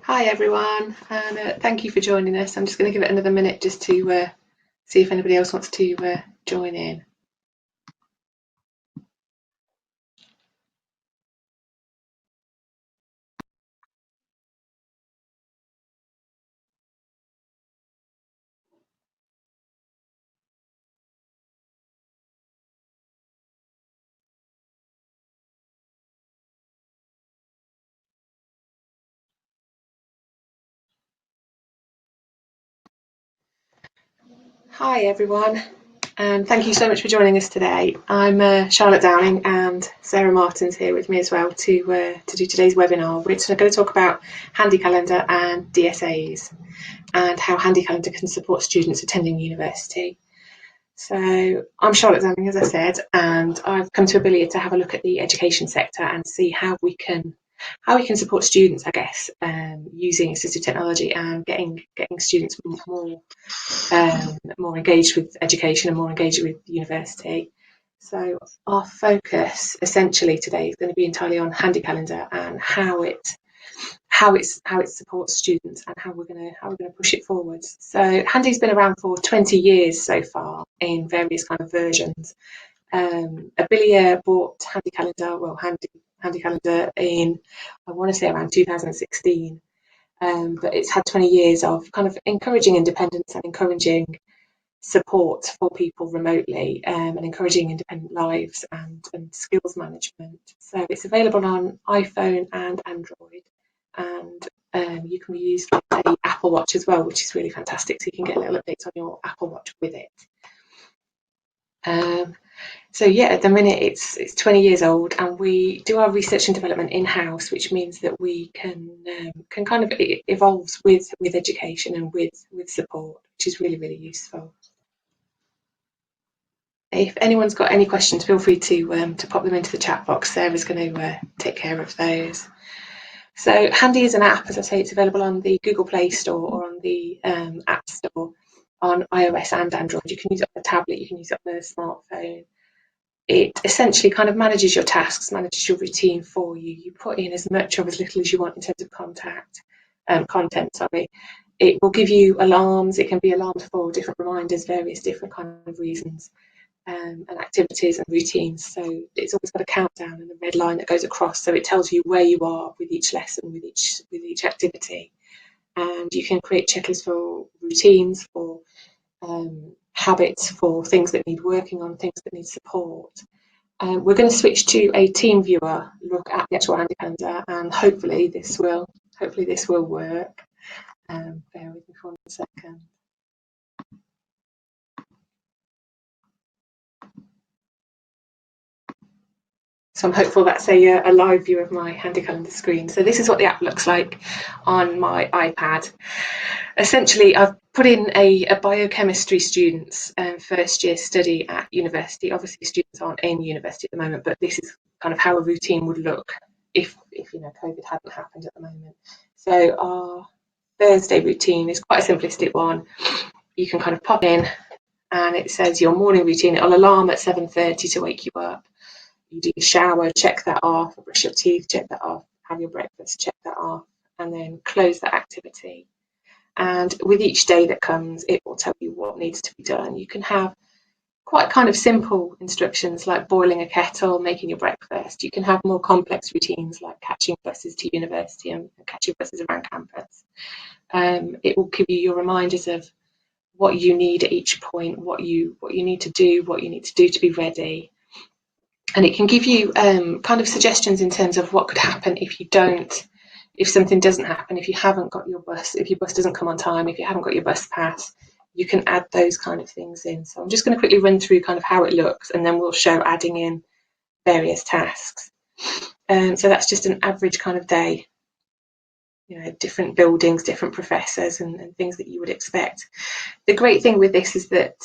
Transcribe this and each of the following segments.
Hi everyone, and thank you for joining us. I'm just going to give it another minute just to see if anybody else wants to join in. Hi everyone, and thank you so much for joining us today. I'm Charlotte Downing, and Sarah Martin's here with me as well to do today's webinar. We're going to talk about HandiCalendar and DSAs and how HandiCalendar can support students attending university. So I'm Charlotte Downing, as I said, and I've come to Abilia to have a look at the education sector and see how we can support students, I guess, using assistive technology and getting students more engaged with education and more engaged with university. So our focus essentially today is going to be entirely on HandiCalendar and how it supports students and how we're going to push it forwards. So Handy's been around for 20 years so far in various kind of versions. Abilia bought HandiCalendar in, I want to say, around 2016. But it's had 20 years of kind of encouraging independence and encouraging support for people remotely, and encouraging independent lives and skills management. So it's available on iPhone and Android, and you can be used with the Apple Watch as well, which is really fantastic. So you can get little updates on your Apple Watch with it. So yeah, at the minute it's 20 years old, and we do our research and development in-house, which means that we can kind of, it evolves with education and with support, which is really, really useful. If anyone's got any questions, feel free to pop them into the chat box. Sarah's going to take care of those. So Handy is an app, as I say. It's available on the Google Play Store or on the App Store on iOS and Android. You can use it on a tablet, you can use it on a smartphone. It essentially kind of manages your tasks, manages your routine for you. You put in as much or as little as you want in terms of content. It will give you alarms. It can be alarms for different reminders, various different kind of reasons. And activities and routines. So it's always got a countdown and a red line that goes across, so it tells you where you are with each lesson, with each activity. And you can create checklists for routines, for habits, for things that need working on, things that need support. We're going to switch to a team viewer look at the actual HandiCalendar, and hopefully this will work. Bear with me for 1 second. So I'm hopeful that's a live view of my HandiCalendar screen. So this is what the app looks like on my iPad. Essentially, I've put in a biochemistry student's first year study at university. Obviously, students aren't in university at the moment, but this is kind of how a routine would look if COVID hadn't happened at the moment. So our Thursday routine is quite a simplistic one. You can kind of pop in, and it says your morning routine. It'll alarm at 7:30 to wake you up. You do your shower, check that off, brush your teeth, check that off, have your breakfast, check that off, and then close that activity. And with each day that comes, it will tell you what needs to be done. You can have quite kind of simple instructions like boiling a kettle, making your breakfast. You can have more complex routines like catching buses to university and catching buses around campus. It will give you your reminders of what you need at each point, what you need to do, what you need to do to be ready. And it can give you kind of suggestions in terms of what could happen if something doesn't happen, if you haven't got your bus, if your bus doesn't come on time, if you haven't got your bus pass, you can add those kind of things in. So I'm just going to quickly run through kind of how it looks, and then we'll show adding in various tasks. So that's just an average kind of day. Different buildings, different professors, and things that you would expect. The great thing with this is that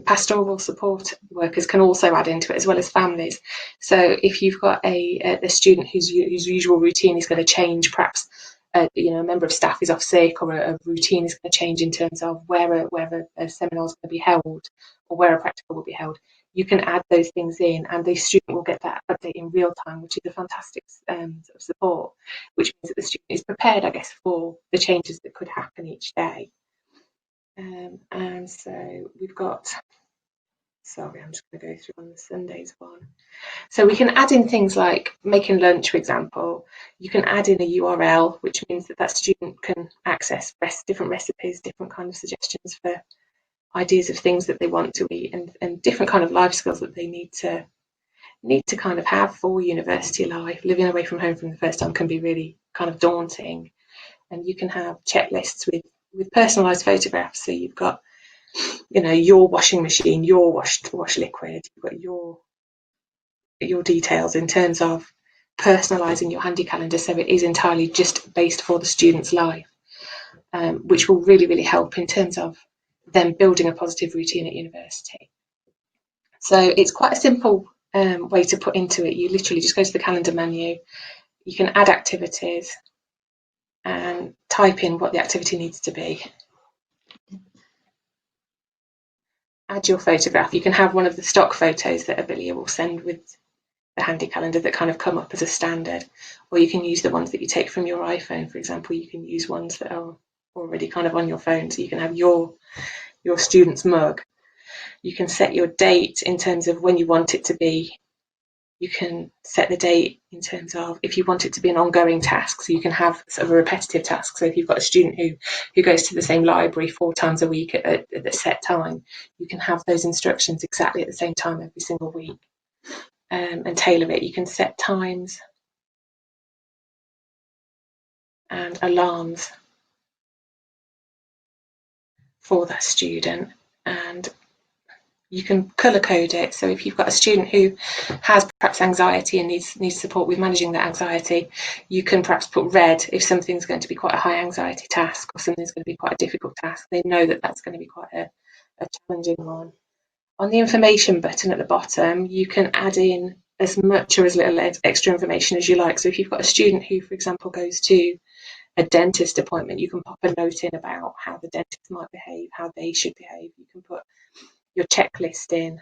pastoral support workers can also add into it, as well as families. So if you've got a student whose usual routine is going to change, perhaps a member of staff is off sick, or a routine is going to change in terms of where a seminar is going to be held, or where a practical will be held, you can add those things in, and the student will get that update in real time, which is a fantastic sort of support, which means that the student is prepared, I guess, for the changes that could happen each day. And so we've got, sorry, I'm just going to go through on the Sundays one. So we can add in things like making lunch, for example. You can add in a URL, which means that that student can access different recipes, different kind of suggestions for ideas of things that they want to eat, and different kind of life skills that they need to kind of have for university life. Living away from home from the first time can be really kind of daunting, and you can have checklists with personalised photographs. So you've got, you know, your washing machine, your wash liquid, you've got your details in terms of personalising your HandiCalendar, so it is entirely just based for the student's life, which will really, really help in terms of them building a positive routine at university. So it's quite a simple way to put into it. You literally just go to the calendar menu, you can add activities and type in what the activity needs to be. Add your photograph. You can have one of the stock photos that Abilia will send with the HandiCalendar that kind of come up as a standard, or you can use the ones that you take from your iPhone. For example, you can use ones that are already kind of on your phone, so you can have your student's mug. You can set your date in terms of when you want it to be. You can set the date in terms of if you want it to be an ongoing task, so you can have sort of a repetitive task. So if you've got a student who goes to the same library 4 times a week at a set time, you can have those instructions exactly at the same time every single week, and tailor it. You can set times and alarms for that student, and you can colour code it. So if you've got a student who has perhaps anxiety and needs support with managing that anxiety, you can perhaps put red if something's going to be quite a high anxiety task, or something's going to be quite a difficult task. They know that that's going to be quite a challenging one. On the information button at the bottom, you can add in as much or as little extra information as you like. So if you've got a student who, for example, goes to a dentist appointment, you can pop a note in about how the dentist might behave, how they should behave. You can put your checklist in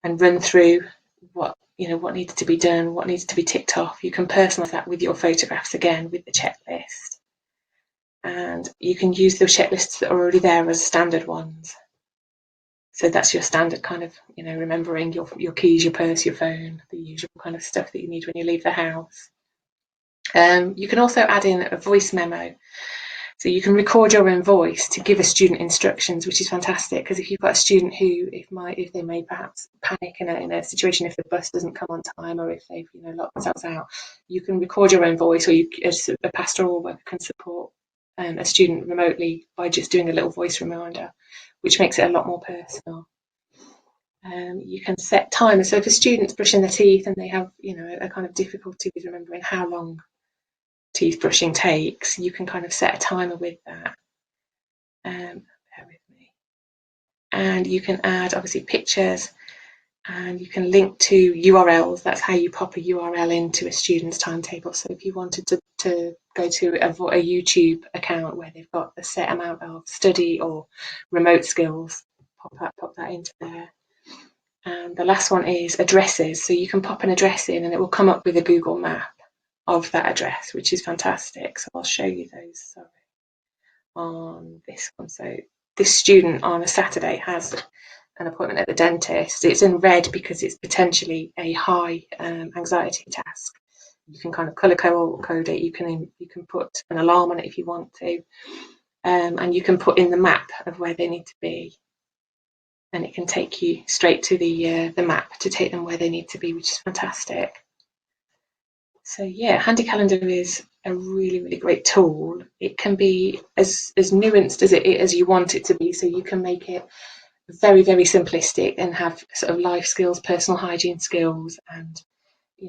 and run through what needs to be done, what needs to be ticked off. You can personalise that with your photographs again with the checklist, and you can use those checklists that are already there as standard ones. So that's your standard kind of, remembering your keys, your purse, your phone, the usual kind of stuff that you need when you leave the house. You can also add in a voice memo. So you can record your own voice to give a student instructions, which is fantastic, because if you've got a student who, if they may perhaps panic in a situation, if the bus doesn't come on time, or if they've locked themselves out, you can record your own voice, or a pastoral worker can support a student remotely by just doing a little voice reminder, which makes it a lot more personal. You can set timers. So if a student's brushing their teeth and they have a kind of difficulty with remembering how long teeth brushing takes, you can kind of set a timer with that. Bear with me. And you can add obviously pictures, and you can link to URLs. That's how you pop a URL into a student's timetable. So if you wanted to go to a YouTube account where they've got a set amount of study or remote skills, pop that into there. And the last one is addresses. So you can pop an address in and it will come up with a Google map of that address, which is fantastic. So I'll show you those on this one. So this student on a Saturday has an appointment at the dentist. It's in red because it's potentially a high anxiety task. You can kind of colour code it. You can put an alarm on it if you want to, and you can put in the map of where they need to be, and it can take you straight to the map to take them where they need to be, which is fantastic. So yeah, HandiCalendar is a really, really great tool. It can be as nuanced as you want it to be, so you can make it very, very simplistic and have sort of life skills, personal hygiene skills, and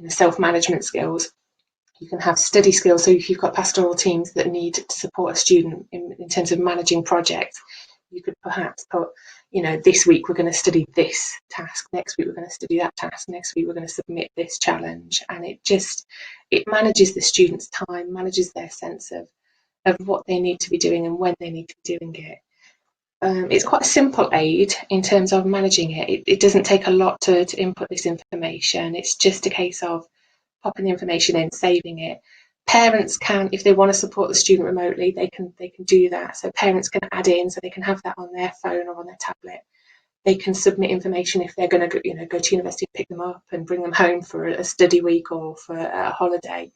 self-management skills. You can have study skills, so if you've got pastoral teams that need to support a student in terms of managing projects, you could perhaps put, this week we're going to study this task, next week we're going to study that task, next week we're going to submit this challenge, and it manages the students' time, manages their sense of what they need to be doing and when they need to be doing it. it's quite a simple aid in terms of managing it. It doesn't take a lot to input this information. It's just a case of popping the information in, saving it. Parents can, if they want to support the student remotely, they can do that. So parents can add in, so they can have that on their phone or on their tablet. They can submit information if they're going to go to university, pick them up and bring them home for a study week or for a holiday.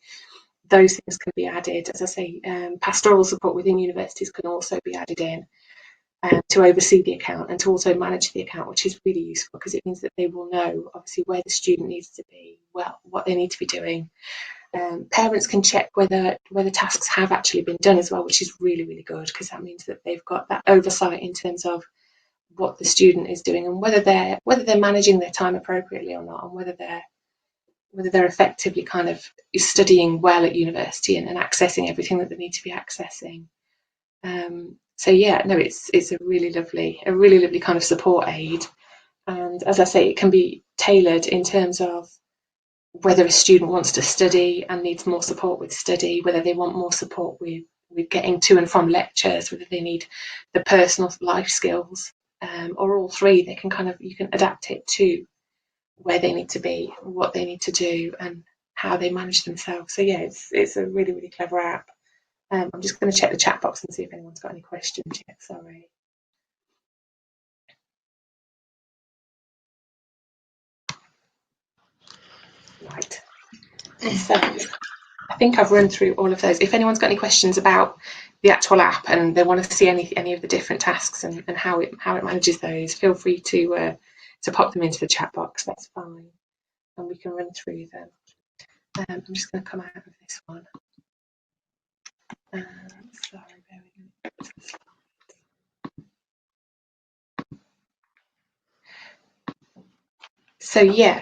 Those things can be added. As I say, pastoral support within universities can also be added in to oversee the account and to also manage the account, which is really useful because it means that they will know obviously where the student needs to be, well, what they need to be doing. Parents can check whether tasks have actually been done as well, which is really, really good because that means that they've got that oversight in terms of what the student is doing and whether they're managing their time appropriately or not, and whether they're effectively kind of studying well at university and accessing everything that they need to be accessing. So yeah, no, it's a really lovely kind of support aid, and as I say, it can be tailored in terms of whether a student wants to study and needs more support with study, whether they want more support with getting to and from lectures, whether they need the personal life skills, or all three. They can you can adapt it to where they need to be, what they need to do, and how they manage themselves. So yeah, it's a really clever app. I'm just going to check the chat box and see if anyone's got any questions yet. Sorry. Right. So I think I've run through all of those. If anyone's got any questions about the actual app and they want to see any of the different tasks and how it manages those, feel free to pop them into the chat box. That's fine, and we can run through them. I'm just going to come out of this one. Sorry, bear with me. So yeah,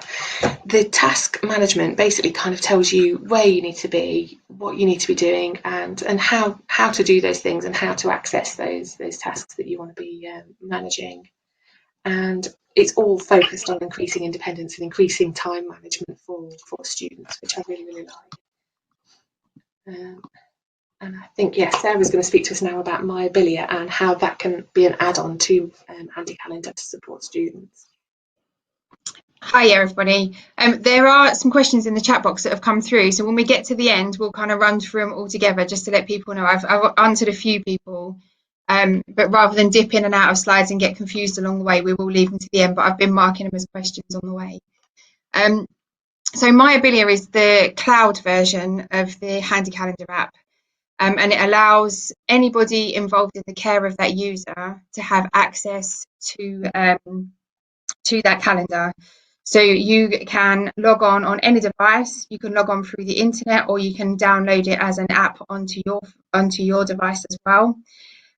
the task management basically kind of tells you where you need to be, what you need to be doing, and how to do those things and how to access those tasks that you want to be managing. And it's all focused on increasing independence and increasing time management for students, which I really like. And I think, yes, Sarah's going to speak to us now about myAbilia and how that can be an add-on to HandiCalendar to support students. Hi everybody. There are some questions in the chat box that have come through, so when we get to the end we'll kind of run through them all together just to let people know. I've answered a few people, but rather than dip in and out of slides and get confused along the way, we will leave them to the end, but I've been marking them as questions on the way. So myAbilia is the cloud version of the HandiCalendar app, and it allows anybody involved in the care of that user to have access to that calendar. So you can log on any device. You can log on through the internet, or you can download it as an app onto your device as well.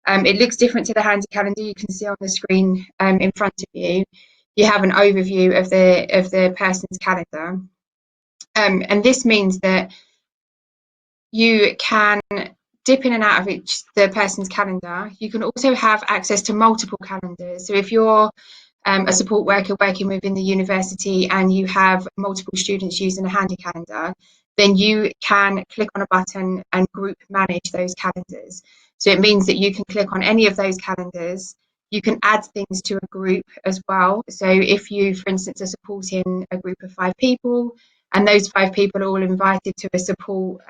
It looks different to the HandiCalendar. You can see on the screen in front of you. You have an overview of the person's calendar, and this means that you can dip in and out of the person's calendar. You can also have access to multiple calendars. So if you're a support worker working within the university and you have multiple students using a HandiCalendar, then you can click on a button and group manage those calendars. So it means that you can click on any of those calendars. You can add things to a group as well. So if you, for instance, are supporting a group of 5 people and those 5 people are all invited to a support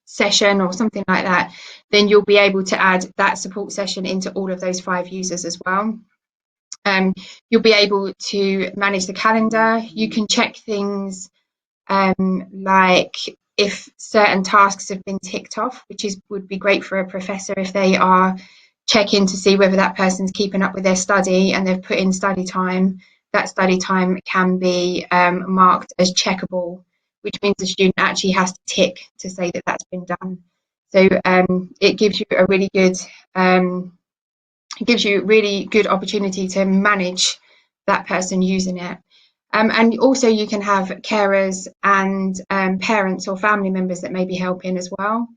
session or something like that, then you'll be able to add that support session into all of those 5 users as well. You'll be able to manage the calendar. You can check things like if certain tasks have been ticked off, which would be great for a professor if they are checking to see whether that person's keeping up with their study and they've put in study time. That study time can be marked as checkable, which means the student actually has to tick to say that that's been done. So it gives you a really good opportunity to manage that person using it. And also you can have carers and parents or family members that may be helping as well.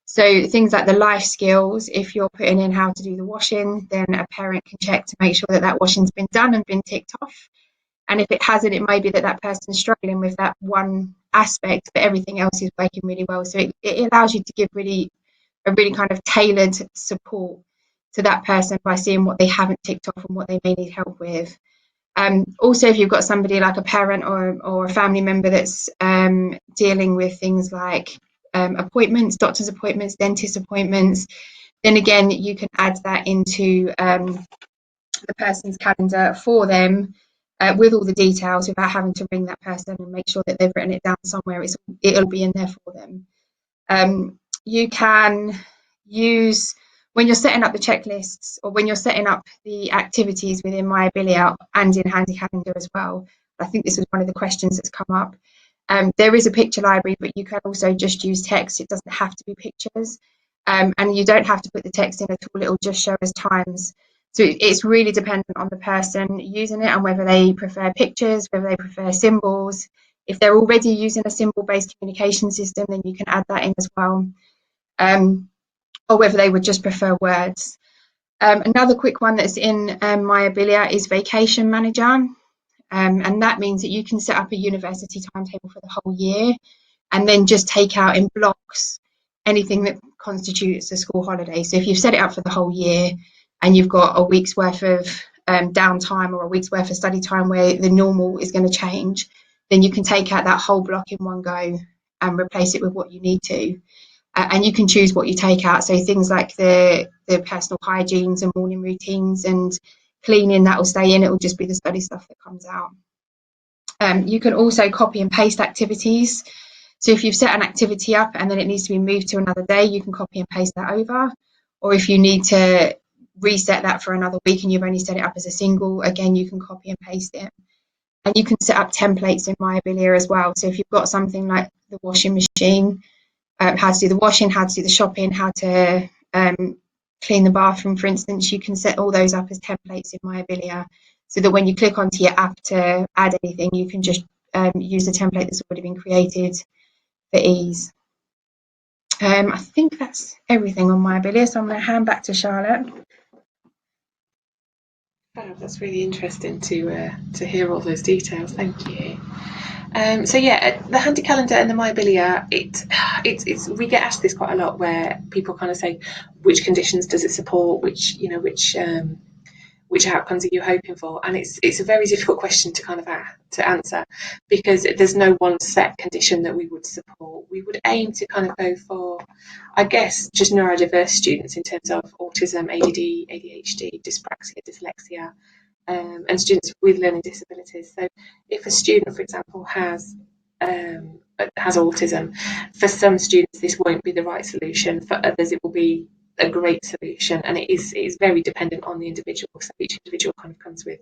So things like the life skills, if you're putting in how to do the washing, then a parent can check to make sure that that washing's been done and been ticked off. And if it hasn't, it might be that that person's struggling with that one aspect, but everything else is working really well. So it allows you to give really a really kind of tailored support to that person by seeing what they haven't ticked off and what they may need help with. Also, if you've got somebody like a parent or a family member that's dealing with things like appointments, doctor's appointments, dentist appointments, then again, you can add that into the person's calendar for them with all the details without having to ring that person and make sure that they've written it down somewhere. It'll be in there for them. You can use, when you're setting up the checklists or when you're setting up the activities within My Abilia and in HandiCalendar as well, I think this was one of the questions that's come up. There is a picture library, but you can also just use text. It doesn't have to be pictures. And you don't have to put the text in at all. It'll just show us times. So it's really dependent on the person using it and whether they prefer pictures, whether they prefer symbols. If they're already using a symbol-based communication system, then you can add that in as well. Or whether they would just prefer words. Another quick one that's in My Abilia is Vacation Manager. And that means that you can set up a university timetable for the whole year and then just take out in blocks anything that constitutes a school holiday. So if you've set it up for the whole year and you've got a week's worth of downtime or a week's worth of study time where the normal is going to change, then you can take out that whole block in one go and replace it with what you need to. And you can choose what you take out. So things like the personal hygienes and morning routines and cleaning, that will stay in. It will just be the study stuff that comes out. You can also copy and paste activities. So if you've set an activity up and then it needs to be moved to another day, you can copy and paste that over. Or if you need to reset that for another week and you've only set it up as a single, again, you can copy and paste it. And you can set up templates in My Abilia as well. So if you've got something like the washing machine, how to do the washing, how to do the shopping, how to clean the bathroom, for instance, you can set all those up as templates in My Abilia so that when you click onto your app to add anything, you can just use the template that's already been created for ease. I think that's everything on My Abilia, so I'm going to hand back to Charlotte. Oh, that's really interesting to hear all those details. Thank you. So yeah, the HandiCalendar and the My Abilia, it's we get asked this quite a lot, where people kind of say, which conditions does it support, which outcomes are you hoping for? And it's a very difficult question to kind of to answer, because there's no one set condition that we would support. We would aim to kind of go for, I guess, just neurodiverse students in terms of autism, ADD, ADHD, dyspraxia, dyslexia, and students with learning disabilities. So if a student, for example, has autism, for some students this won't be the right solution. For others, it will be a great solution, and it is very dependent on the individual. So each individual kind of comes with,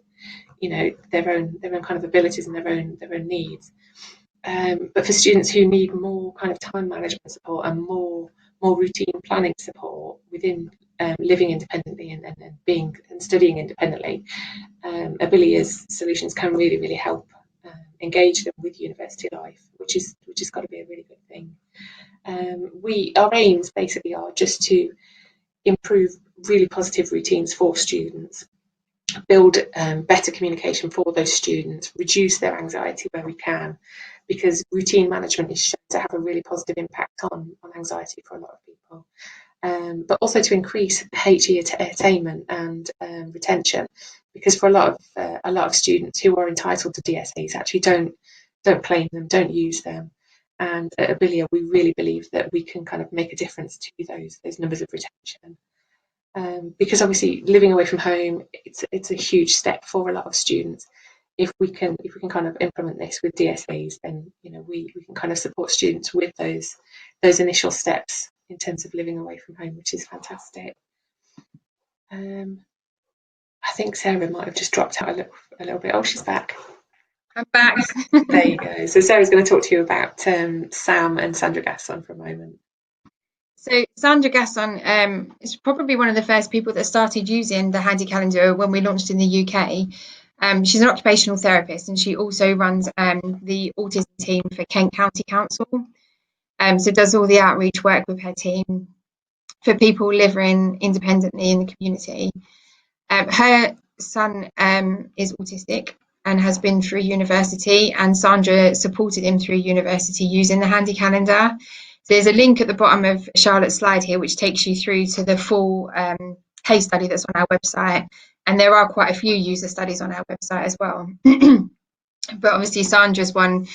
their own kind of abilities and their own needs. But for students who need more kind of time management support and more routine planning support within living independently and being and studying independently, Abilia's solutions can really help engage them with university life, which has got to be a really good thing. Our aims basically are just to improve really positive routines for students, build better communication for those students, reduce their anxiety where we can, because routine management is shown to have a really positive impact on anxiety for a lot of people. But also to increase HE attainment and retention, because for a lot of students who are entitled to DSAs actually don't claim them, don't use them. And at Abilia, we really believe that we can kind of make a difference to those numbers of retention. Because obviously living away from home, it's a huge step for a lot of students. If we can kind of implement this with DSAs, then we can kind of support students with those initial steps in terms of living away from home, which is fantastic. I think Sarah might have just dropped out a little bit. Oh, she's back. I'm back. There you go. So Sarah's going to talk to you about Sam and Sandra Gasson for a moment. So Sandra Gasson is probably one of the first people that started using the HandiCalendar when we launched in the UK. She's an occupational therapist, and she also runs the autism team for Kent County Council. So does all the outreach work with her team for people living independently in the community. Her son is autistic and has been through university, and Sandra supported him through university using the HandiCalendar. So there's a link at the bottom of Charlotte's slide here, which takes you through to the full case study that's on our website. And there are quite a few user studies on our website as well. But obviously Sandra's one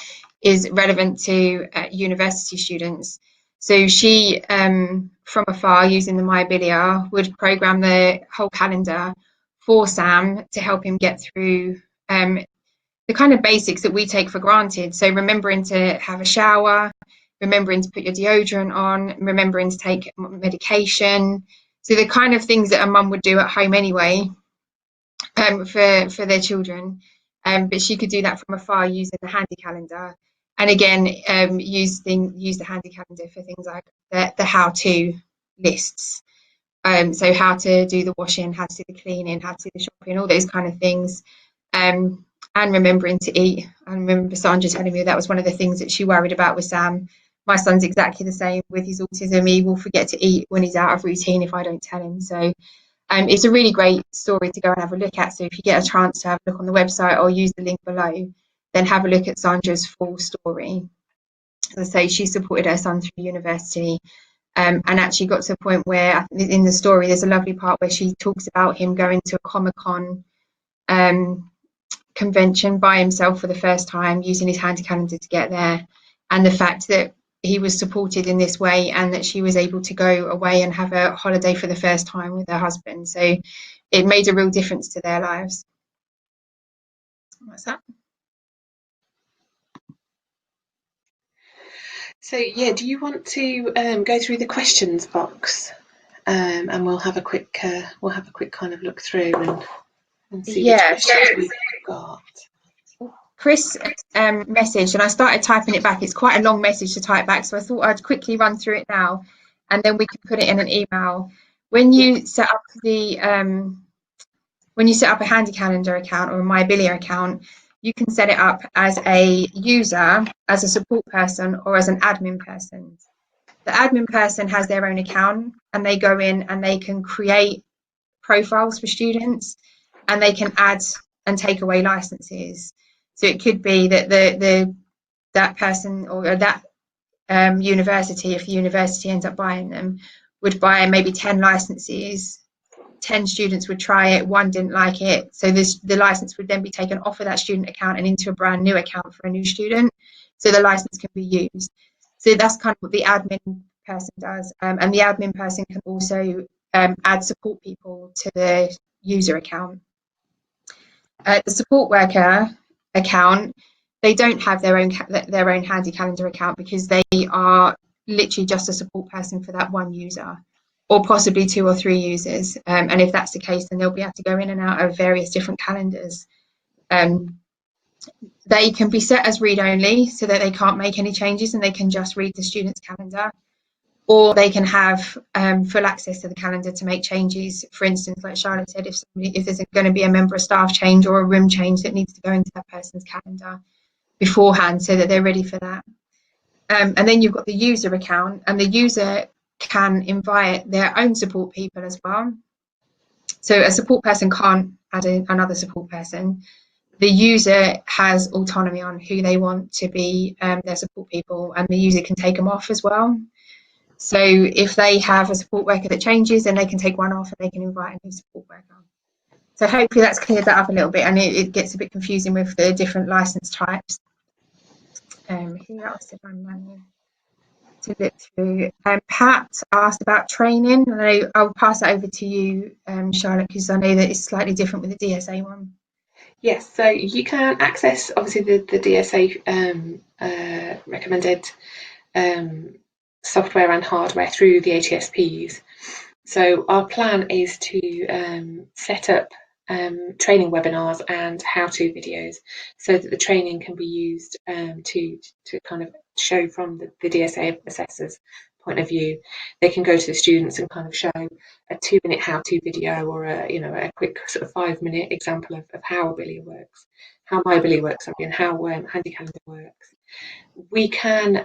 is relevant to university students. So she, from afar, using the MyBilia, would program the whole calendar for Sam to help him get through the kind of basics that we take for granted. So remembering to have a shower, remembering to put your deodorant on, remembering to take medication. So the kind of things that a mum would do at home anyway, for their children. But she could do that from afar using the HandiCalendar. And again, use the HandiCalendar for things like the how-to lists. So how to do the washing, how to do the cleaning, how to do the shopping, all those kind of things. And remembering to eat. I remember Sandra telling me that was one of the things that she worried about with Sam. My son's exactly the same with his autism. He will forget to eat when he's out of routine if I don't tell him. So it's a really great story to go and have a look at. So if you get a chance to have a look on the website or use the link below, then have a look at Sandra's full story. As I say, she supported her son through university, and actually got to a point where in the story there's a lovely part where she talks about him going to a Comic-Con convention by himself for the first time, using his HandiCalendar to get there, and the fact that he was supported in this way and that she was able to go away and have a holiday for the first time with her husband. So it made a real difference to their lives. What's that? So yeah, do you want to go through the questions box, and we'll have a quick kind of look through and see which questions we've got. Chris messaged, and I started typing it back. It's quite a long message to type back, so I thought I'd quickly run through it now, and then we can put it in an email. When you set up a HandiCalendar account or a MyBilia account, you can set it up as a user, as a support person, or as an admin person. The admin person has their own account, and they go in and they can create profiles for students, and they can add and take away licenses. So it could be that that person or that university, if the university ends up buying them, would buy maybe 10 licenses. 10 students would try it, one didn't like it, so the license would then be taken off of that student account and into a brand new account for a new student, so the license can be used. So that's kind of what the admin person does, and the admin person can also add support people to the user account. The support worker account, they don't have their own HandiCalendar account, because they are literally just a support person for that one user, or possibly 2 or 3 users. And if that's the case, then they'll be able to go in and out of various different calendars. They can be set as read only, so that they can't make any changes and they can just read the student's calendar, or they can have full access to the calendar to make changes. For instance, like Charlotte said, if there's going to be a member of staff change or a room change that needs to go into that person's calendar beforehand, so that they're ready for that. And then you've got the user account, and the user can invite their own support people as well. So a support person can't add another support person. The user has autonomy on who they want to be their support people, and the user can take them off as well. So if they have a support worker that changes, then they can take one off and they can invite a new support worker. So hopefully that's cleared that up a little bit, and it gets a bit confusing with the different license types. Who else did I manage to look through? Pat asked about training, and I'll pass that over to you, Charlotte, because I know that it's slightly different with the DSA one. Yes, so you can access obviously the DSA recommended software and hardware through the HESPs. So our plan is to set up training webinars and how-to videos, so that the training can be used to kind of show from the DSA assessors point of view. They can go to the students and kind of show a 2-minute how-to video, or a quick sort of 5-minute example of how MyBilia works, and how HandiCalendar works. We can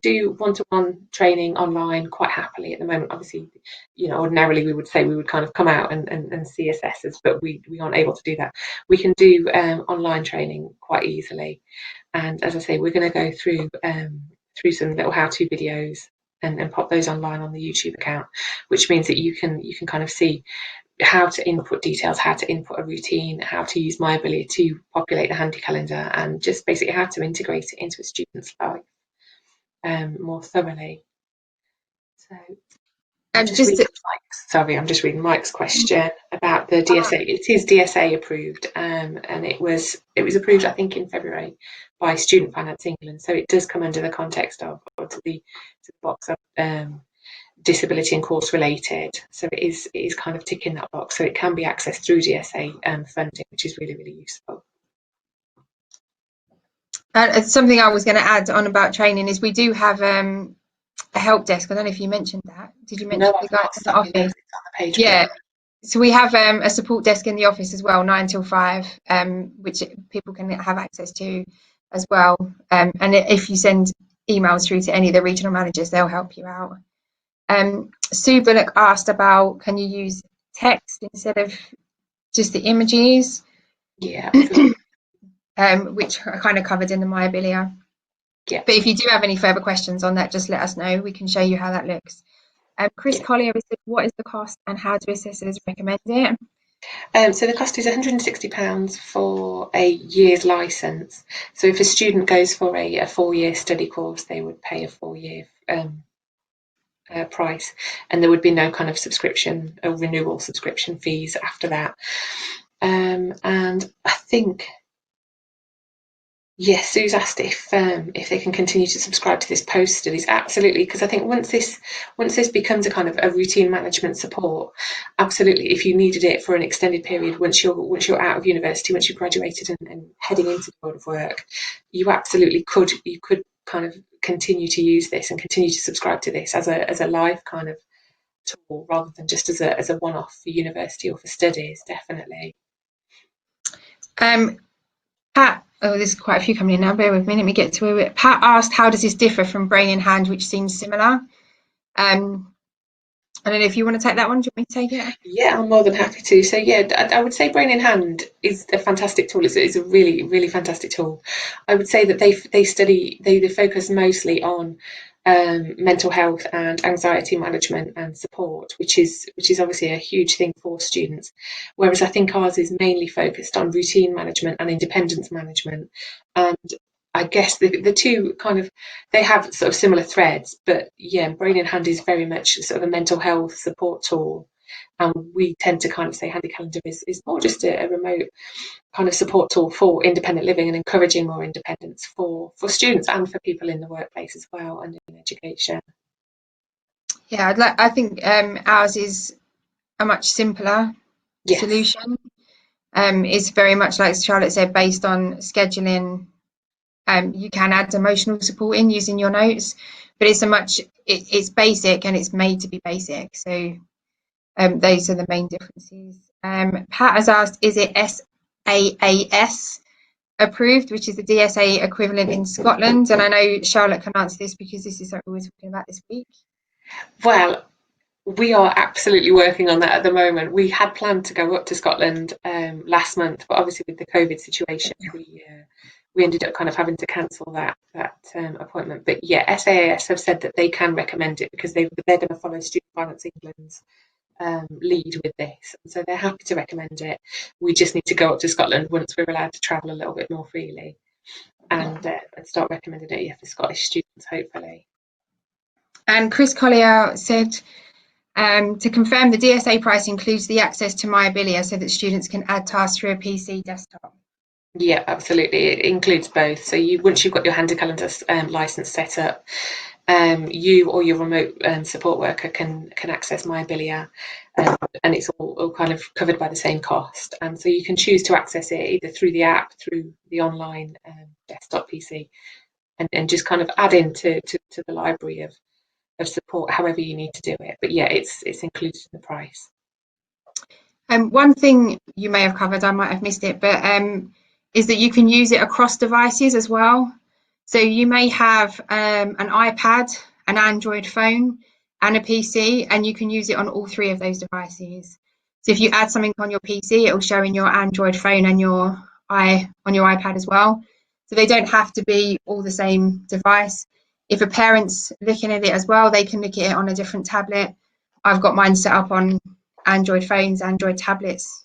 do one-to-one training online quite happily at the moment. Obviously, ordinarily we would say we would kind of come out and see assessors, but we aren't able to do that. We can do online training quite easily, and as I say, we're going to go through through some little how-to videos and pop those online on the YouTube account, which means that you can kind of see how to input details, how to input a routine, how to use my ability to populate the HandiCalendar, and just basically how to integrate it into a student's life more thoroughly. So I'm just reading Mike's question about the DSA. It is DSA approved, and it was approved, I think, in February by Student Finance England. So it does come under the context of, or to the box of disability and course related. So it is kind of ticking that box. So it can be accessed through DSA funding, which is really, really useful. Something I was going to add on about training is we do have a help desk. I don't know if you mentioned that. Did you mention the guy in the office? It's on the page. Yeah. So we have a support desk in the office as well, 9 till 5, which people can have access to as well. And if you send emails through to any of the regional managers, they'll help you out. Sue Bullock asked about, can you use text instead of just the images? Yeah. Which are kind of covered in the My Abilia. Yeah. But if you do have any further questions on that, just let us know. We can show you how that looks. Chris Collier has said, what is the cost and how do assessors recommend it? So the cost is £160 for a year's licence. So if a student goes for a 4-year study course, they would pay a 4-year price, and there would be no kind of subscription or renewal subscription fees after that. And I think, yes, Sue's asked if they can continue to subscribe to this post studies. Absolutely, because I think once this becomes a kind of a routine management support, absolutely, if you needed it for an extended period, once you're out of university, once you've graduated and heading into the world of work, you absolutely could kind of continue to use this and continue to subscribe to this as a live kind of tool rather than just as a one-off for university or for studies. Definitely. Pat, there's quite a few coming in now, bear with me, let me get to it. Pat asked, how does this differ from Brain in Hand, which seems similar? I don't know if you want to take that one. Do you want me to take it? Yeah, I'm more than happy to. So yeah, I would say Brain in Hand is a fantastic tool. It's a really, really fantastic tool. I would say that they focus mostly on mental health and anxiety management and support, which is obviously a huge thing for students. Whereas I think ours is mainly focused on routine management and independence management. And I guess the two kind of, they have sort of similar threads, but yeah, Brain in Hand is very much sort of a mental health support tool. And we tend to kind of say HandiCalendar is more just a remote kind of support tool for independent living and encouraging more independence for students and for people in the workplace as well and in education. Yeah, I think ours is a much simpler solution. It's very much like Charlotte said, based on scheduling. You can add emotional support in using your notes, but it's basic and it's made to be basic. So those are the main differences. Pat has asked, is it SAAS approved, which is the DSA equivalent in Scotland? And I know Charlotte can answer this because this is something we're talking about this week. Well, we are absolutely working on that at the moment. We had planned to go up to Scotland last month, but obviously with the COVID situation, we ended up kind of having to cancel that appointment. But yeah, SAAS have said that they can recommend it because they're going to follow Student Finance England's lead with this, and so they're happy to recommend it. We just need to go up to Scotland once we're allowed to travel a little bit more freely and start recommending it for Scottish students, hopefully. And Chris Collier said, to confirm, the DSA price includes the access to My Abilia so that students can add tasks through a PC desktop. Yeah, absolutely. It includes both. So once you've got your HandiCalendar license set up, you or your remote support worker can access My Abilia, and it's all kind of covered by the same cost. And so you can choose to access it either through the app, through the online desktop PC, and just kind of add into the library of support however you need to do it. But yeah, it's included in the price. One thing you may have covered, I might have missed it, but is that you can use it across devices as well. So you may have an iPad, an Android phone, and a PC, and you can use it on all 3 of those devices. So if you add something on your PC, it will show in your Android phone and on your iPad as well. So they don't have to be all the same device. If a parent's looking at it as well, they can look at it on a different tablet. I've got mine set up on Android phones, Android tablets,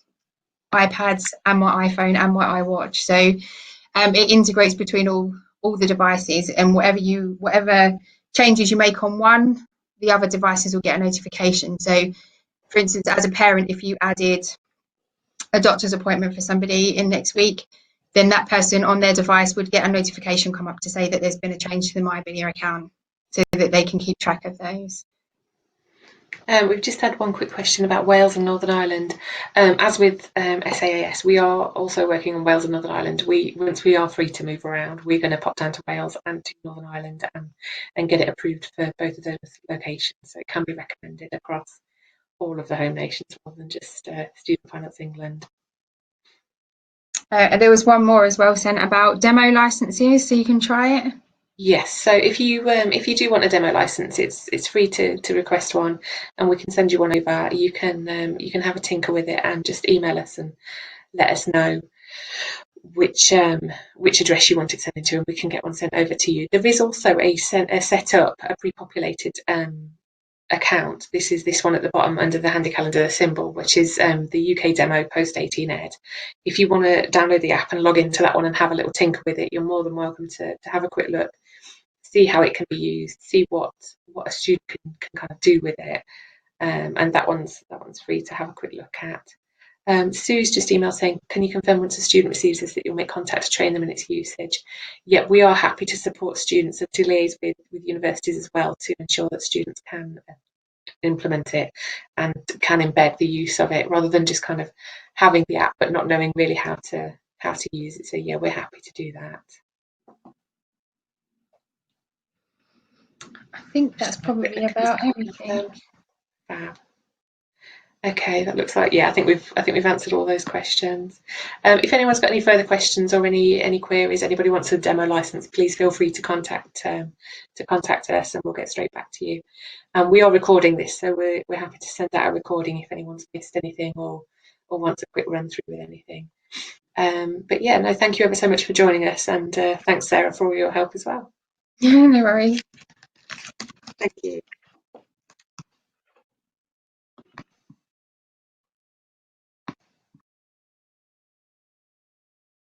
iPads, and my iPhone and my iWatch. So it integrates between all the devices, and whatever changes you make on one, the other devices will get a notification. So, for instance, as a parent, if you added a doctor's appointment for somebody in next week, then that person on their device would get a notification come up to say that there's been a change to the My Amelia account, so that they can keep track of those. We've just had one quick question about Wales and Northern Ireland. As with SAAS, we are also working on Wales and Northern Ireland. Once we are free to move around, we're going to pop down to Wales and to Northern Ireland and get it approved for both of those locations. So it can be recommended across all of the home nations rather than just Student Finance England. There was one more as well sent about demo licenses, so you can try it. Yes, so if you do want a demo license, it's free to request one, and we can send you one over. You can have a tinker with it and just email us and let us know which address you want it sent to, and we can get one sent over to you. There is also a pre-populated account. This is this one at the bottom under the HandiCalendar symbol, which is the UK demo post 18 ed. If you want to download the app and log into that one and have a little tinker with it, you're more than welcome to have a quick look, see how it can be used, see what a student can kind of do with it, and that one's free to have a quick look at. Sue's just emailed saying, can you confirm once a student receives this that you'll make contact to train them in its usage? Yeah, we are happy to support students and to liaise with universities as well to ensure that students can implement it and can embed the use of it rather than just kind of having the app but not knowing really how to use it. So yeah, we're happy to do that. I think that's probably about everything. Okay, that looks like, yeah, I think we've answered all those questions. If anyone's got any further questions or any queries, anybody wants a demo license, please feel free to contact us and we'll get straight back to you. We are recording this, so we're happy to send out a recording if anyone's missed anything or wants a quick run through with anything. But yeah, no, thank you ever so much for joining us, and thanks Sarah for all your help as well. No worries.